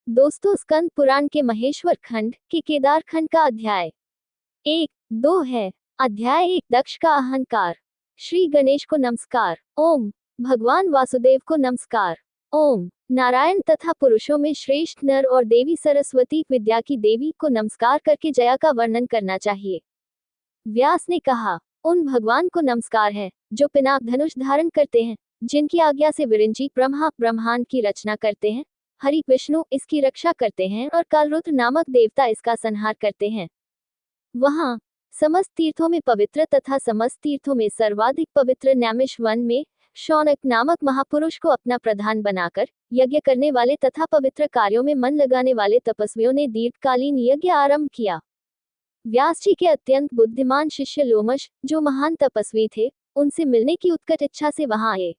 दोस्तों, स्कंद पुराण के महेश्वर खंड के केदार खंड का अध्याय 1-2 है। अध्याय 1, दक्ष का अहंकार। श्री गणेश को नमस्कार। ओम। भगवान वासुदेव को नमस्कार। ओम। नारायण तथा पुरुषों में श्रेष्ठ नर और देवी सरस्वती विद्या की देवी को नमस्कार करके जया का वर्णन करना चाहिए। व्यास ने कहा, उन भगवान को नमस्कार है जो पिनाक धनुष धारण करते हैं, जिनकी आज्ञा से विरिंची ब्रह्मा ब्रह्मांड की रचना करते हैं, हरि विष्णु इसकी रक्षा करते हैं और कालरुद्र नामक देवता इसका संहार करते हैं। वहां समस्त तीर्थों में पवित्र तथा समस्त तीर्थों में सर्वाधिक पवित्र नैमिष वन में शौनक नामक महापुरुष को अपना प्रधान बनाकर यज्ञ करने वाले तथा पवित्र कार्यों में मन लगाने वाले तपस्वियों ने दीर्घकालीन यज्ञ आरंभ किया। व्यास जी के अत्यंत बुद्धिमान शिष्य लोमश, जो महान तपस्वी थे, उनसे मिलने की उत्कट इच्छा से वहां आए।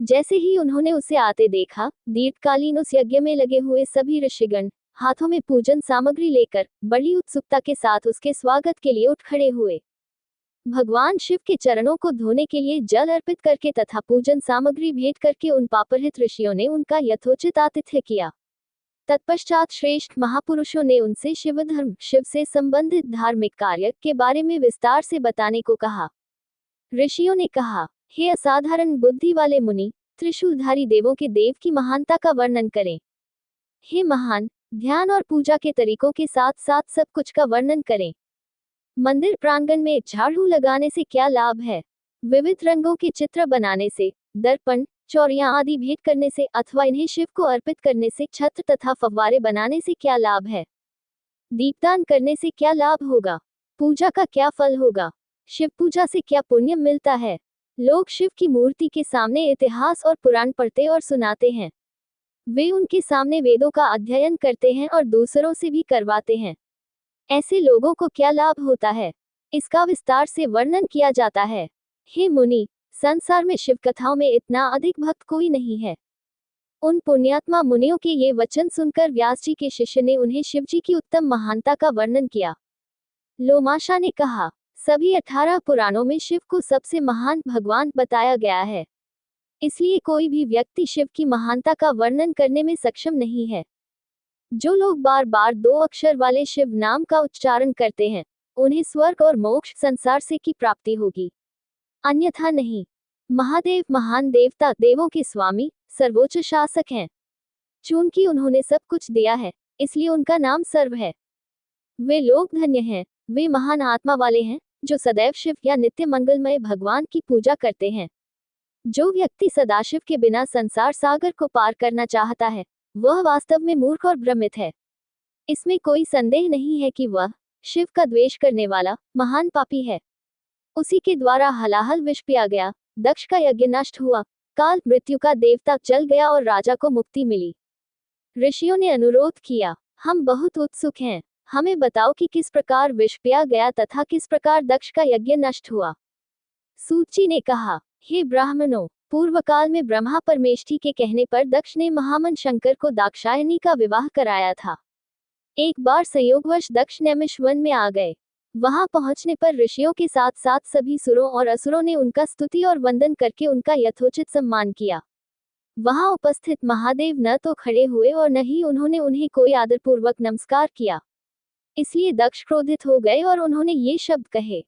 जैसे ही उन्होंने उसे आते देखा, दीर्घकालीन उस यज्ञ में लगे हुए सभी ऋषिगण हाथों में पूजन सामग्री लेकर बड़ी उत्सुकता के साथ उसके स्वागत के लिए उठ खड़े हुए। भगवान शिव के चरणों को धोने के लिए जल अर्पित करके तथा पूजन सामग्री भेंट करके उन पापरहित ऋषियों ने उनका यथोचित आतिथ्य किया। तत्पश्चात श्रेष्ठ महापुरुषों ने उनसे शिव धर्म, शिव से संबंधित धार्मिक कार्य के बारे में विस्तार से बताने को कहा। ऋषियों ने कहा, हे असाधारण बुद्धि वाले मुनि, त्रिशूलधारी देवों के देव की महानता का वर्णन करें। हे महान, ध्यान और पूजा के तरीकों के साथ साथ सब कुछ का वर्णन करें। मंदिर प्रांगण में झाड़ू लगाने से क्या लाभ है? विविध रंगों के चित्र बनाने से, दर्पण, चौरियां आदि भेंट करने से अथवा इन्हें शिव को अर्पित करने से, छत्र तथा फव्वारे बनाने से क्या लाभ है? दीपदान करने से क्या लाभ होगा? पूजा का क्या फल होगा? शिव पूजा से क्या पुण्य मिलता है? लोग शिव की मूर्ति के सामने इतिहास और पुराण पढ़ते और सुनाते हैं। वे उनके सामने वेदों का अध्ययन करते हैं और दूसरों से भी करवाते हैं। ऐसे लोगों को क्या लाभ होता है? इसका विस्तार से वर्णन किया जाता है। हे मुनि, संसार में शिव कथाओं में इतना अधिक भक्त कोई नहीं है। उन पुण्यात्मा मुनियों के ये वचन सुनकर व्यास जी के शिष्य ने उन्हें शिव जी की उत्तम महानता का वर्णन किया। लोमाशा ने कहा, सभी 18 पुराणों में शिव को सबसे महान भगवान बताया गया है। इसलिए कोई भी व्यक्ति शिव की महानता का वर्णन करने में सक्षम नहीं है। जो लोग बार बार 2 अक्षर वाले शिव नाम का उच्चारण करते हैं, उन्हें स्वर्ग और मोक्ष संसार से की प्राप्ति होगी, अन्यथा नहीं। महादेव महान देवता, देवों के स्वामी, सर्वोच्च शासक हैं। चूंकि उन्होंने सब कुछ दिया है, इसलिए उनका नाम सर्व है। वे लोग धन्य हैं, वे महान आत्मा वाले हैं, जो सदैव शिव या नित्य मंगलमय भगवान की पूजा करते हैं। जो व्यक्ति सदाशिव के बिना संसार सागर को पार करना चाहता है, वह वास्तव में मूर्ख और भ्रमित है। इसमें कोई संदेह नहीं है कि वह शिव का द्वेष करने वाला महान पापी है। उसी के द्वारा हलाहल विष पिया गया, दक्ष का यज्ञ नष्ट हुआ, काल मृत्यु का देवता चल गया और राजा को मुक्ति मिली। ऋषियों ने अनुरोध किया, हम बहुत उत्सुक हैं, हमें बताओ कि किस प्रकार विष पिया गया तथा किस प्रकार दक्ष का यज्ञ नष्ट हुआ। सूत जी ने कहा, हे ब्राह्मणों, पूर्व काल में ब्रह्मा परमेष्ठी के कहने पर दक्ष ने महामन शंकर को दाक्षायणी का विवाह कराया था। एक बार संयोगवश दक्ष नैमिष वन में आ गए। वहां पहुंचने पर ऋषियों के साथ साथ सभी सुरों और असुरों ने उनका स्तुति और वंदन करके उनका यथोचित सम्मान किया। वहां उपस्थित महादेव न तो खड़े हुए और न ही उन्होंने उन्हें कोई आदरपूर्वक नमस्कार किया। इसलिए दक्ष क्रोधित हो गए और उन्होंने ये शब्द कहे।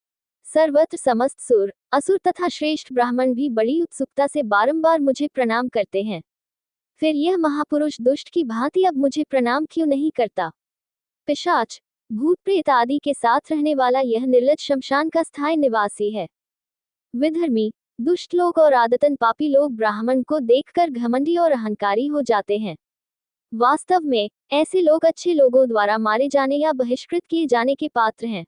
सर्वत्र समस्त सुर, असुर तथा श्रेष्ठ ब्राह्मण भी बड़ी उत्सुकता से बारंबार मुझे प्रणाम करते हैं। फिर यह महापुरुष दुष्ट की भांति अब मुझे प्रणाम क्यों नहीं करता? पिशाच, भूत प्रेत आदि के साथ रहने वाला यह निर्लज्ज शमशान का स्थायी निवासी है। विधर्मी, दुष्ट लोग और आदतन पापी लोग ब्राह्मण को देखकर घमंडी और अहंकारी हो जाते हैं। वास्तव में ऐसे लोग अच्छे लोगों द्वारा मारे जाने या बहिष्कृत किए जाने के पात्र हैं।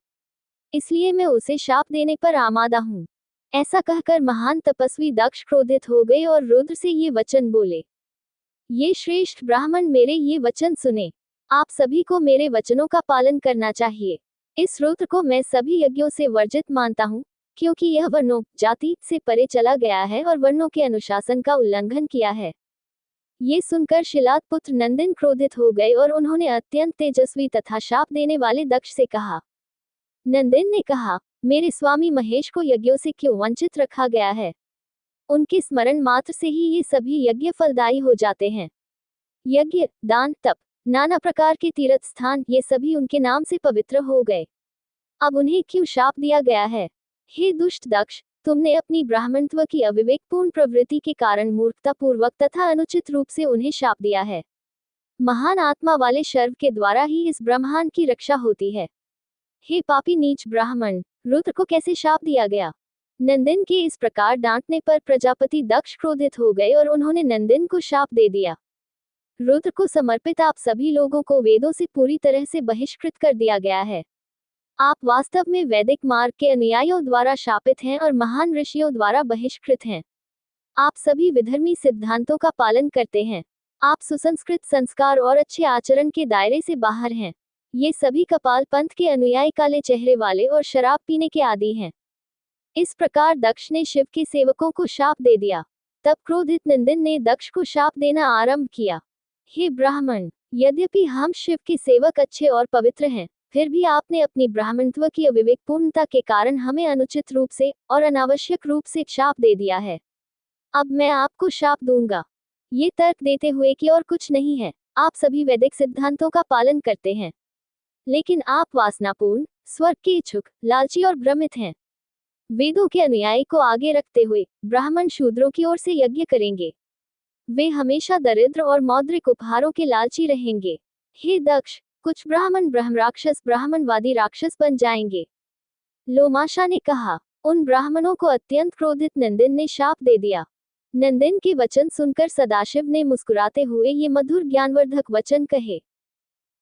इसलिए मैं उसे शाप देने पर आमादा हूँ। ऐसा कहकर महान तपस्वी दक्ष क्रोधित हो गए और रुद्र से ये वचन बोले, ये श्रेष्ठ ब्राह्मण, मेरे ये वचन सुने। आप सभी को मेरे वचनों का पालन करना चाहिए। इस रुद्र को मैं सभी यज्ञों से वर्जित मानता हूँ, क्योंकि यह वर्णों जाति से परे चला गया है और वर्णों के अनुशासन का उल्लंघन किया है। ये सुनकर शिलाद पुत्र नंदन क्रोधित हो गए और उन्होंने अत्यंत तेजस्वी तथा शाप देने वाले दक्ष से कहा। नंदन ने कहा, मेरे स्वामी महेश को यज्ञों से क्यों वंचित रखा गया है? उनके स्मरण मात्र से ही ये सभी यज्ञ फलदायी हो जाते हैं। यज्ञ, दान, तप, नाना प्रकार के तीर्थ स्थान, ये सभी उनके नाम से पवित्र हो गए। अब उन्हें क्यों शाप दिया गया है? हे दुष्ट दक्ष, तुमने अपनी ब्राह्मणत्व की अविवेकपूर्ण प्रवृत्ति के कारण मूर्खतापूर्वक तथा अनुचित रूप से उन्हें शाप दिया है। महान आत्मा वाले शर्व के द्वारा ही इस ब्रह्मांड की रक्षा होती है। हे पापी नीच ब्राह्मण, रुद्र को कैसे शाप दिया गया? नंदिन के इस प्रकार डांटने पर प्रजापति दक्ष क्रोधित हो गए और उन्होंने नंदिन को शाप दे दिया। रुद्र को समर्पित आप सभी लोगों को वेदों से पूरी तरह से बहिष्कृत कर दिया गया है। आप वास्तव में वैदिक मार्ग के अनुयायियों द्वारा शापित हैं और महान ऋषियों द्वारा बहिष्कृत हैं। आप सभी विधर्मी सिद्धांतों का पालन करते हैं। आप सुसंस्कृत संस्कार और अच्छे आचरण के दायरे से बाहर हैं। ये सभी कपाल पंथ के अनुयायी काले चेहरे वाले और शराब पीने के आदी हैं। इस प्रकार दक्ष ने शिव के सेवकों को शाप दे दिया। तब क्रोधित नंदिन ने दक्ष को शाप देना आरंभ किया। हे ब्राह्मण, यद्यपि हम शिव के सेवक अच्छे और पवित्र हैं, फिर भी आपने अपनी ब्राह्मणत्व की अविवेकपूर्णता के कारण हमें अनुचित रूप से और अनावश्यक रूप से शाप दे दिया है। अब मैं आपको शाप दूंगा, ये तर्क देते हुए कि और कुछ नहीं है, आप सभी वैदिक सिद्धांतों का पालन करते हैं, लेकिन आप वासनापूर्ण, स्वर्ग के इच्छुक, लालची और भ्रमित हैं। वेदों के अनुयायी को आगे रखते हुए ब्राह्मण शूद्रों की ओर से यज्ञ करेंगे। वे हमेशा दरिद्र और मौद्रिक उपहारों के लालची रहेंगे। हे दक्ष, कुछ ब्राह्मण ब्रह्मराक्षस ब्राह्मणवादी राक्षस बन जाएंगे। लोमाशा ने कहा। उन ब्राह्मणों को अत्यंत क्रोधित नंदिन ने शाप दे दिया। नंदिन के वचन सुनकर सदाशिव ने मुस्कुराते हुए ये मधुर ज्ञानवर्धक वचन कहे।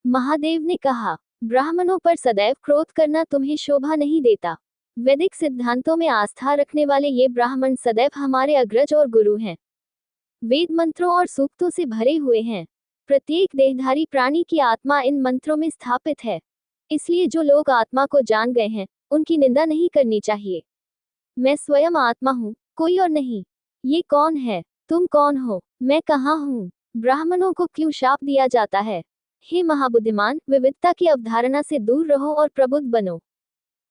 महादेव ने कहा, ब्राह्मणों पर सदैव क्रोध करना तुम्हें शोभा नहीं देता। वैदिक सिद्धांतों में आस्था रखने वाले ये ब्राह्मण सदैव हमारे अग्रज और गुरु हैं। वेद मंत्रों और सूक्तों से भरे हुए हैं। प्रत्येक देहधारी प्राणी की आत्मा इन मंत्रों में स्थापित है। इसलिए जो लोग आत्मा को जान गए हैं, उनकी निंदा नहीं करनी चाहिए। मैं स्वयं आत्मा हूँ, कोई और नहीं। ये कौन है? तुम कौन हो? मैं कहाँ हूँ? ब्राह्मणों को क्यों शाप दिया जाता है? हे महाबुद्धिमान, विविधता की अवधारणा से दूर रहो और प्रबुद्ध बनो।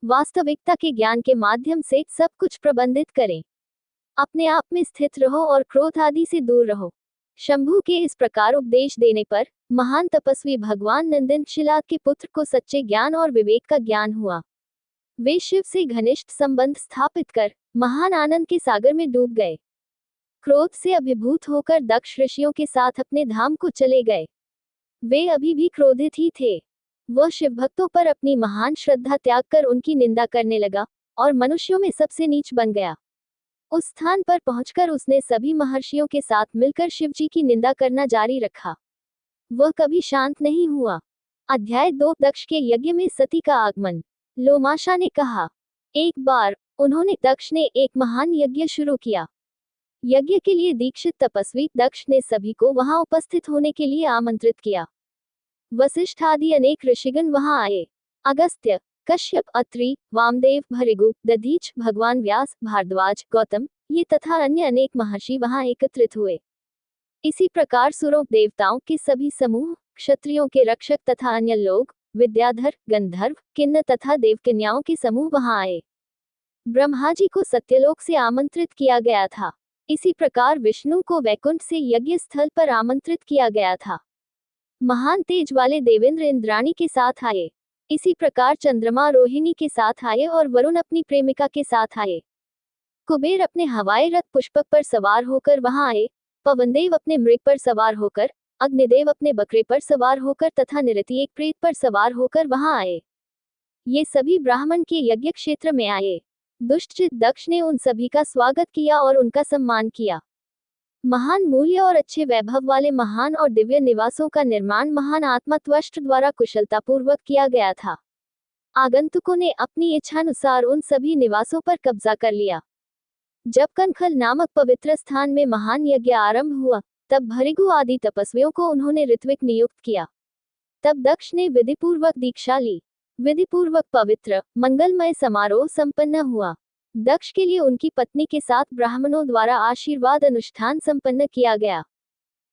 वास्तविकता के ज्ञान के माध्यम से सब कुछ प्रबंधित करें। अपने आप में स्थित रहो और क्रोध आदि से दूर रहो। शंभु के इस प्रकार उपदेश देने पर महान तपस्वी भगवान नंदन शिला के पुत्र को सच्चे ज्ञान और विवेक का ज्ञान हुआ। वे शिव से घनिष्ठ संबंध स्थापित कर महान आनंद के सागर में डूब गए। क्रोध से अभिभूत होकर दक्ष ऋषियों के साथ अपने धाम को चले गए। वे अभी भी क्रोधित ही थे। वह शिव भक्तों पर अपनी महान श्रद्धा त्याग कर उनकी निंदा करने लगा और मनुष्यों में सबसे नीच बन गया। उस स्थान पर पहुंचकर उसने सभी महर्षियों के साथ मिलकर शिवजी की निंदा करना जारी रखा। वह कभी शांत नहीं हुआ। अध्याय 2 दक्ष के यज्ञ में सती का आगमन। लोमाशा ने कहा, एक बार दक्ष ने एक महान यज्ञ शुरू किया। यज्ञ के लिए दीक्षित तपस्वी दक्ष ने सभी को वहां उपस्थित होने के लिए आमंत्रित किया। वशिष्ठ आदि अनेक ऋषिगण वहां आए। अगस्त्य, कश्यप, अत्रि, वामदेव, भृगु, दधीच, भगवान व्यास, भारद्वाज, गौतम, ये तथा अन्य अनेक महर्षि वहां एकत्रित हुए। इसी प्रकार सुरों, देवताओं के सभी समूह, क्षत्रियों के रक्षक तथा अन्य लोग, विद्याधर, गंधर्व, किन्न तथा देवकन्याओं के समूह वहां आए। ब्रह्मा जी को सत्यलोक से आमंत्रित किया गया था। इसी प्रकार विष्णु को वैकुंठ से यज्ञ स्थल पर आमंत्रित किया गया था। महान तेज वाले देवेंद्र इंद्राणी के साथ आए। इसी प्रकार चंद्रमा रोहिणी के साथ आए और वरुण अपनी प्रेमिका के साथ आए। कुबेर अपने हवाई रथ पुष्पक पर सवार होकर वहां आए। पवनदेव अपने मृग पर सवार होकर, अग्निदेव अपने बकरे पर सवार होकर तथा निरति एक प्रेत पर सवार होकर वहां आए। ये सभी ब्राह्मण के यज्ञ क्षेत्र में आए। दुष्टचित दक्ष ने उन सभी का स्वागत किया और उनका सम्मान किया। महान मूल्य और अच्छे वैभव वाले महान और दिव्य निवासों का निर्माण महान आत्मा त्वष्ट द्वारा कुशलतापूर्वक किया गया था। आगंतुकों ने अपनी इच्छानुसार उन सभी निवासों पर कब्जा कर लिया। जब कनखल नामक पवित्र स्थान में महान यज्ञ आरंभ हुआ, तब भृगु आदि तपस्वियों को उन्होंने ऋत्विक नियुक्त किया। तब दक्ष ने विधिपूर्वक दीक्षा ली। विधिपूर्वक पवित्र मंगलमय समारोह संपन्न हुआ। दक्ष के लिए उनकी पत्नी के साथ ब्राह्मणों द्वारा आशीर्वाद अनुष्ठान संपन्न किया गया।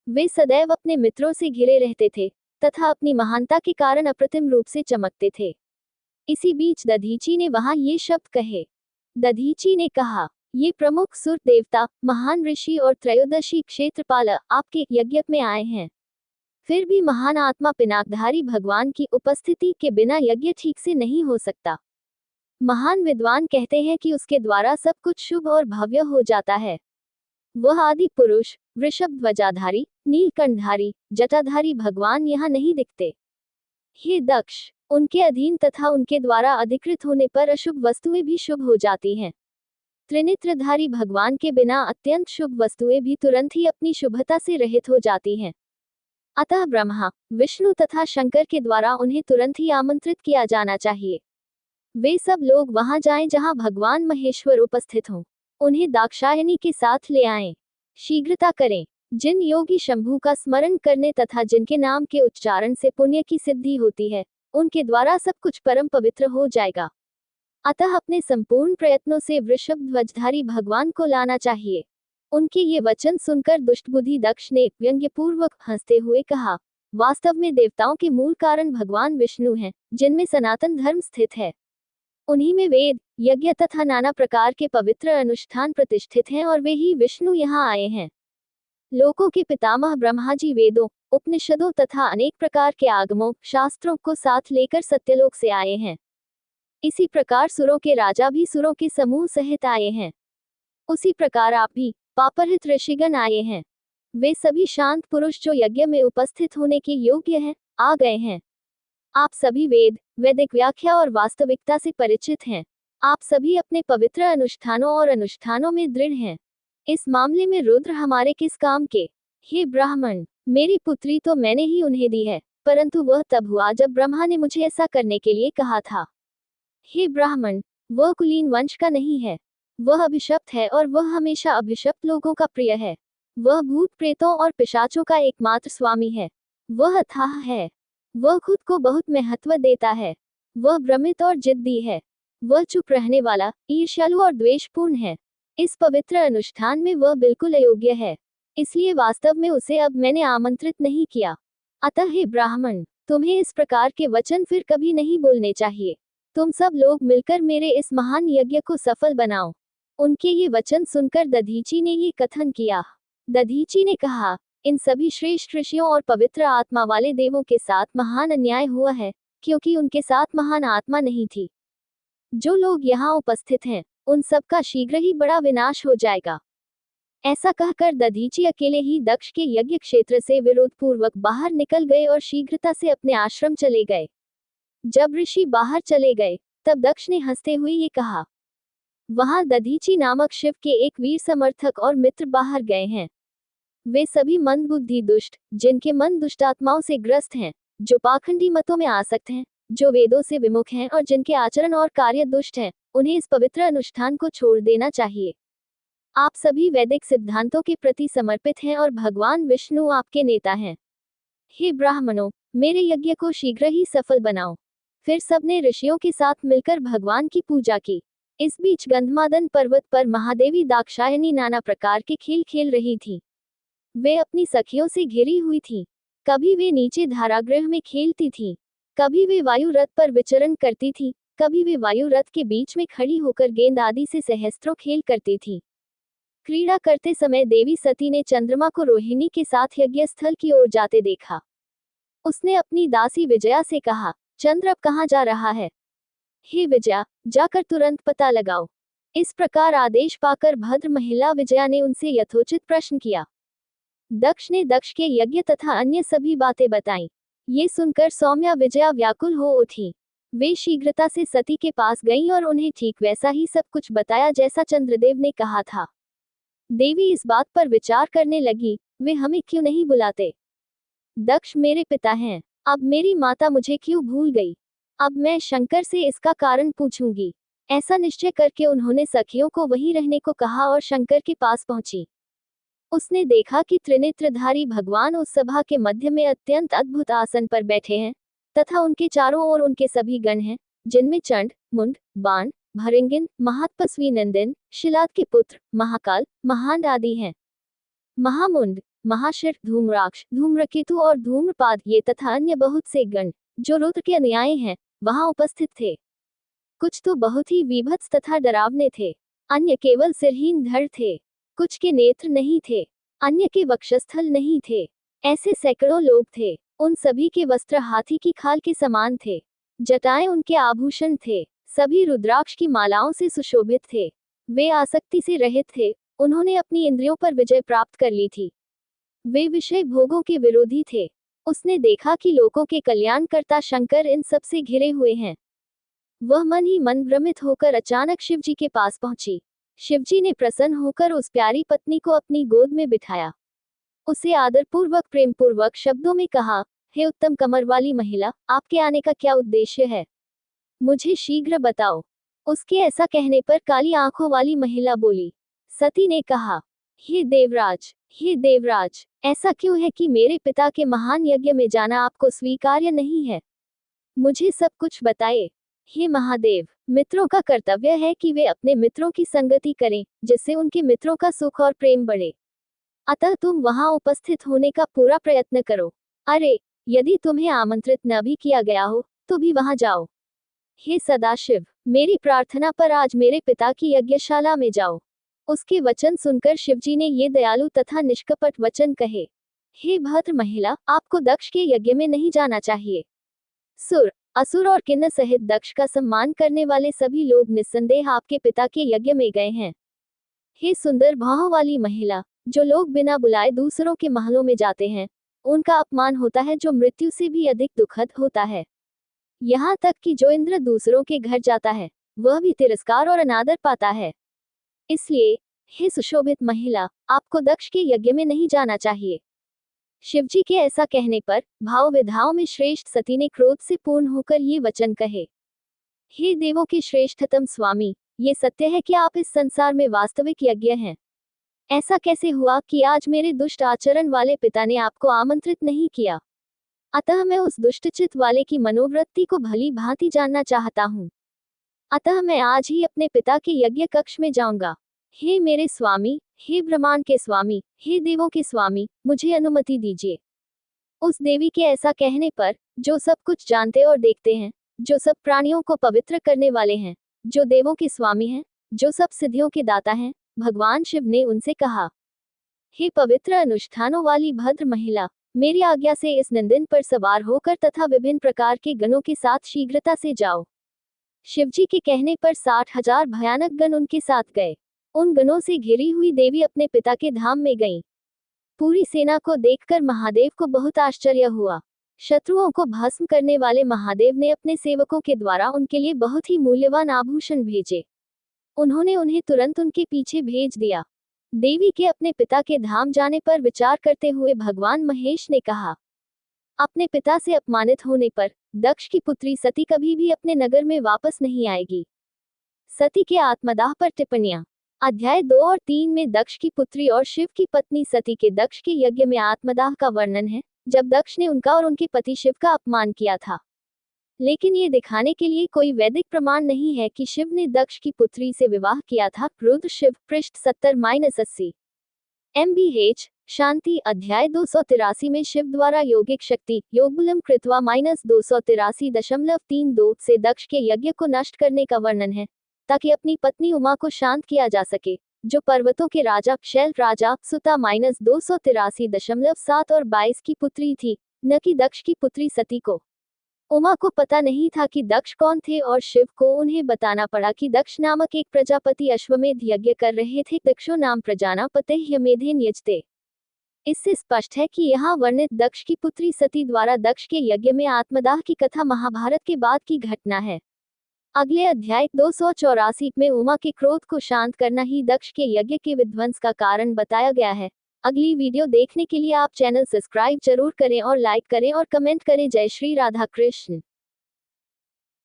वे सदैव अपने मित्रों से घिरे रहते थे तथा अपनी महानता के कारण अप्रतिम रूप से चमकते थे। इसी बीच दधीची ने वहां ये शब्द कहे। दधीची ने कहा, ये प्रमुख सुर देवता, महान ऋषि और त्रयोदशी क्षेत्रपाल आपके यज्ञ में आए हैं। फिर भी महान आत्मा पिनाकधारी भगवान की उपस्थिति के बिना यज्ञ ठीक से नहीं हो सकता। महान विद्वान कहते हैं कि उसके द्वारा सब कुछ शुभ और भव्य हो जाता है। वह आदि पुरुष, वृषभ ध्वजाधारी, नीलकंठधारी, जटाधारी भगवान यहाँ नहीं दिखते। हे दक्ष, उनके अधीन तथा उनके द्वारा अधिकृत होने पर अशुभ वस्तुएं भी शुभ हो जाती हैं। त्रिनेत्रधारी भगवान के बिना अत्यंत शुभ वस्तुएं भी तुरंत ही अपनी शुभता से रहित हो जाती हैं। अतः ब्रह्मा, विष्णु तथा शंकर के द्वारा उन्हें तुरंत ही आमंत्रित किया जाना चाहिए। वे सब लोग वहां जाएं जहां भगवान महेश्वर उपस्थित हों। उन्हें दाक्षायणी के साथ ले आएं। शीघ्रता करें। जिन योगी शंभु का स्मरण करने तथा जिनके नाम के उच्चारण से पुण्य की सिद्धि होती है, उनके द्वारा सब कुछ परम पवित्र हो जाएगा। अतः अपने संपूर्ण प्रयत्नों से वृषभ ध्वजधारी भगवान को लाना चाहिए। उनके ये वचन सुनकर दुष्टबुद्धि दक्ष ने व्यंग्यपूर्वक हंसते हुए कहा, वास्तव में देवताओं के मूल कारण भगवान विष्णु हैं, जिनमें सनातन धर्म स्थित है। उन्हीं में वेद, यज्ञ तथा नाना प्रकार के पवित्र अनुष्ठान प्रतिष्ठित हैं और वे ही विष्णु यहाँ आए हैं। लोकों के पितामह ब्रह्मा जी वेदों, उपनिषदों तथा अनेक प्रकार के आगमों, शास्त्रों को साथ लेकर सत्यलोक से आए हैं। इसी प्रकार सुरों के राजा भी सुरों के समूह सहित आए हैं। उसी प्रकार आप भी, पापरहित ऋषिगण आए हैं। वे सभी शांत पुरुष जो यज्ञ में उपस्थित होने के योग्य हैं, आ गए हैं। आप सभी वेद, वैदिक व्याख्या और वास्तविकता से परिचित हैं। आप सभी अपने पवित्र अनुष्ठानों और अनुष्ठानों में दृढ़ हैं। इस मामले में रुद्र हमारे किस काम के? हे ब्राह्मण, मेरी पुत्री तो मैंने ही उन्हें दी है, परंतु वह तब हुआ जब ब्रह्मा ने मुझे ऐसा करने के लिए कहा था। हे ब्राह्मण, वह कुलीन वंश का नहीं है। वह अभिशप्त है और वह हमेशा अभिशप्त लोगों का प्रिय है। वह भूत प्रेतों और पिशाचों का एकमात्र स्वामी है। वह अथाह है। वह खुद को बहुत महत्व देता है। वह भ्रमित और जिद्दी है। वह चुप रहने वाला, ईर्ष्यालु और द्वेषपूर्ण है। इस पवित्र अनुष्ठान में वह बिल्कुल अयोग्य है। इसलिए वास्तव में उसे अब मैंने आमंत्रित नहीं किया। अतः हे ब्राह्मण, तुम्हें इस प्रकार के वचन फिर कभी नहीं बोलने चाहिए। तुम सब लोग मिलकर मेरे इस महान यज्ञ को सफल बनाओ। उनके ये वचन सुनकर दधीची ने ये कथन किया। दधीची ने कहा, इन सभी श्रेष्ठ ऋषियों और पवित्र आत्मा वाले देवों के साथ महान अन्याय हुआ है, क्योंकि उनके साथ महान आत्मा नहीं थी। जो लोग यहाँ उपस्थित हैं, उन सब का शीघ्र ही बड़ा विनाश हो जाएगा। ऐसा कहकर दधीची अकेले ही दक्ष के यज्ञ क्षेत्र से विरोधपूर्वक बाहर निकल गए और शीघ्रता से अपने आश्रम चले गए। जब ऋषि बाहर चले गए, तब दक्ष ने हंसते हुए ये कहा, वहां दधीची नामक शिव के एक वीर समर्थक और मित्र बाहर गए हैं। वे सभी मंदबुद्धि दुष्ट, जिनके मन दुष्टात्माओं से ग्रस्त हैं, जो पाखंडी मतों में आसक्त हैं, जो वेदों से विमुख हैं और जिनके आचरण और कार्य दुष्ट हैं, उन्हें इस पवित्र अनुष्ठान को छोड़ देना चाहिए। आप सभी वैदिक सिद्धांतों के प्रति समर्पित हैं और भगवान विष्णु आपके नेता हैं। हे ब्राह्मणों, मेरे यज्ञ को शीघ्र ही सफल बनाओ। फिर सबने ऋषियों के साथ मिलकर भगवान की पूजा की। इस बीच गंधमादन पर्वत पर महादेवी दाक्षायणी नाना प्रकार के खेल खेल रही थी। वे अपनी सखियों से घिरी हुई थी। कभी वे नीचे धारागृह में खेलती थी, कभी वे वायु रथ पर विचरण करती थी, कभी वे वायु रथ के बीच में खड़ी होकर गेंद आदि से सहस्त्रों खेल करती थी। क्रीड़ा करते समय देवी सती ने चंद्रमा को रोहिणी के साथ यज्ञ स्थल की ओर जाते देखा। उसने अपनी दासी विजया से कहा, चंद्र अब कहाँ जा रहा है? हे विजया, जाकर तुरंत पता लगाओ। इस प्रकार आदेश पाकर भद्र महिला विजया ने उनसे यथोचित प्रश्न किया। दक्ष ने दक्ष के यज्ञ तथा अन्य सभी बातें बताईं। ये सुनकर सौम्या विजया व्याकुल हो उठी। वे शीघ्रता से सती के पास गईं और उन्हें ठीक वैसा ही सब कुछ बताया जैसा चंद्रदेव ने कहा था। देवी इस बात पर विचार करने लगी, वे हमें क्यों नहीं बुलाते? दक्ष मेरे पिता हैं, अब मेरी माता मुझे क्यों भूल गई? अब मैं शंकर से इसका कारण पूछूंगी। ऐसा निश्चय करके उन्होंने सखियों को वहीं रहने को कहा और शंकर के पास पहुंची। उसने देखा कि त्रिनेत्रधारी भगवान उस सभा के मध्य में अत्यंत अद्भुत आसन पर बैठे हैं, तथा उनके चारों ओर उनके सभी गण हैं, जिनमें चंड, मुंड, बाण, भरिंगिन, महातपस्वी नंदन, शिलाद के पुत्र, महाकाल, महांड आदि हैं। महामुंड, महाशिर, धूम्राक्ष, धूम्रकेतु और धूम्रपाद ये तथा अन्य बहुत से गण, जो रुद्र के अनुयायी हैं, वहां उपस्थित थे। कुछ तो बहुत ही विभत्स तथा डरावने थे, अन्य केवल सिरहीन धड़ थे। कुछ के नेत्र नहीं थे, अन्य के वक्षस्थल नहीं थे। ऐसे सैकड़ों लोग थे। उन सभी के वस्त्र हाथी की खाल के समान थे। जटाएं उनके आभूषण थे। सभी रुद्राक्ष की मालाओं से सुशोभित थे। वे आसक्ति से रहित थे। उन्होंने अपनी इंद्रियों पर विजय प्राप्त कर ली थी। वे विषय भोगों के विरोधी थे। उसने देखा कि लोगों के कल्याणकर्ता शंकर इन सब से घिरे हुए हैं। वह मन ही मन भ्रमित होकर अचानक शिवजी के पास पहुंची। शिवजी ने प्रसन्न होकर उस प्यारी पत्नी को अपनी गोद में बिठाया। उसे आदरपूर्वक प्रेमपूर्वक शब्दों में कहा, हे उत्तम कमर वाली महिला, आपके आने का क्या उद्देश्य है? मुझे शीघ्र बताओ। उसके ऐसा कहने पर काली आंखों वाली महिला बोली। सती ने कहा, हे देवराज, ऐसा क्यों है कि मेरे पिता के महान यज्ञ में जाना आपको स्वीकार्य नहीं है? मुझे सब कुछ बताए। हे महादेव, मित्रों का कर्तव्य है कि वे अपने मित्रों की संगति करें, जिससे उनके मित्रों का सुख और प्रेम बढ़े। अतः तुम वहां उपस्थित होने का पूरा प्रयत्न करो। अरे, यदि तुम्हें आमंत्रित न भी किया गया हो, तो भी वहां जाओ। हे सदाशिव, मेरी प्रार्थना पर आज मेरे पिता की यज्ञशाला में जाओ। उसके वचन सुनकर शिवजी ने ये दयालु तथा निष्कपट वचन कहे। हे भद्र महिला, आपको दक्ष के यज्ञ में नहीं जाना चाहिए। सुर, असुर और किन्नर सहित दक्ष का सम्मान करने वाले सभी लोग निस्संदेह आपके पिता के यज्ञ में गए हैं। हे सुंदर भौहों वाली महिला, जो लोग बिना बुलाए दूसरों के महलों में जाते हैं, उनका अपमान होता है, जो मृत्यु से भी अधिक दुखद होता है। यहाँ तक कि जो इंद्र दूसरों के घर जाता है, वह भी तिरस्कार और अनादर पाता है। इसलिए, हे सुशोभित महिला, आपको दक्ष के यज्ञ में नहीं जाना चाहिए। शिवजी के ऐसा कहने पर भाव विधाओं में श्रेष्ठ सती ने क्रोध से पूर्ण होकर ये वचन कहे। हे देवों के श्रेष्ठतम स्वामी, ये सत्य है कि आप इस संसार में वास्तविक यज्ञ हैं। ऐसा कैसे हुआ कि आज मेरे दुष्ट आचरण वाले पिता ने आपको आमंत्रित नहीं किया? अतः मैं उस दुष्टचित वाले की मनोवृत्ति को भली भांति जानना चाहता हूँ। अतः मैं आज ही अपने पिता के यज्ञ कक्ष में जाऊंगा। हे मेरे स्वामी, हे ब्रह्मांड के स्वामी, हे देवों के स्वामी, मुझे अनुमति दीजिए। उस देवी के ऐसा कहने पर, जो सब कुछ जानते और देखते हैं, जो सब प्राणियों को पवित्र करने वाले हैं, जो देवों के स्वामी हैं, जो सब सिद्धियों के दाता हैं, भगवान शिव ने उनसे कहा, हे पवित्र अनुष्ठानों वाली भद्र महिला, मेरी आज्ञा से इस नंदिन पर सवार होकर तथा विभिन्न प्रकार के गणों के साथ शीघ्रता से जाओ। शिवजी के कहने पर 60,000 भयानक गण उनके साथ गए। उन गणों से घिरी हुई देवी अपने पिता के धाम में गईं। पूरी सेना को देखकर महादेव को बहुत आश्चर्य हुआ। शत्रुओं को भस्म करने वाले महादेव ने अपने सेवकों के द्वारा उनके लिए बहुत ही मूल्यवान आभूषण भेजे। उन्होंने उन्हें तुरंत उनके पीछे भेज दिया। देवी के अपने पिता के धाम जाने पर विचार करते हुए भगवान महेश ने कहा, अपने पिता से अपमानित होने पर दक्ष की पुत्री सती कभी भी अपने नगर में वापस नहीं आएगी। सती के आत्मदाह पर टिप्पणियां। अध्याय 2 और 3 में दक्ष की पुत्री और शिव की पत्नी सती के दक्ष के यज्ञ में आत्मदाह का वर्णन है, जब दक्ष ने उनका और उनके पति शिव का अपमान किया था। लेकिन ये दिखाने के लिए कोई वैदिक प्रमाण नहीं है कि शिव ने दक्ष की पुत्री से विवाह किया था। रुद्र शिव, पृष्ठ 70-80। MBH शांति, अध्याय 283 में शिव द्वारा योगिक शक्ति योगबलम कृत्वा -283.32 से दक्ष के यज्ञ को नष्ट करने का वर्णन है, ताकि अपनी पत्नी उमा को शांत किया जा सके, जो पर्वतों के राजा शैल राजा सुता -283.7 और 22 की पुत्री थी, न कि दक्ष की पुत्री सती को। उमा को पता नहीं था कि दक्ष कौन थे और शिव को उन्हें बताना पड़ा कि दक्ष नामक एक प्रजापति अश्वमेध यज्ञ कर रहे थे। दक्षो नाम प्रजानापते यमेधेन यजते। इससे स्पष्ट है कि यहाँ वर्णित दक्ष की पुत्री सती द्वारा दक्ष के यज्ञ में आत्मदाह की कथा महाभारत के बाद की घटना है। अगले अध्याय 284 में उमा के क्रोध को शांत करना ही दक्ष के यज्ञ के विध्वंस का कारण बताया गया है। अगली वीडियो देखने के लिए आप चैनल सब्सक्राइब जरूर करें और लाइक करें और कमेंट करें। जय श्री राधा कृष्ण।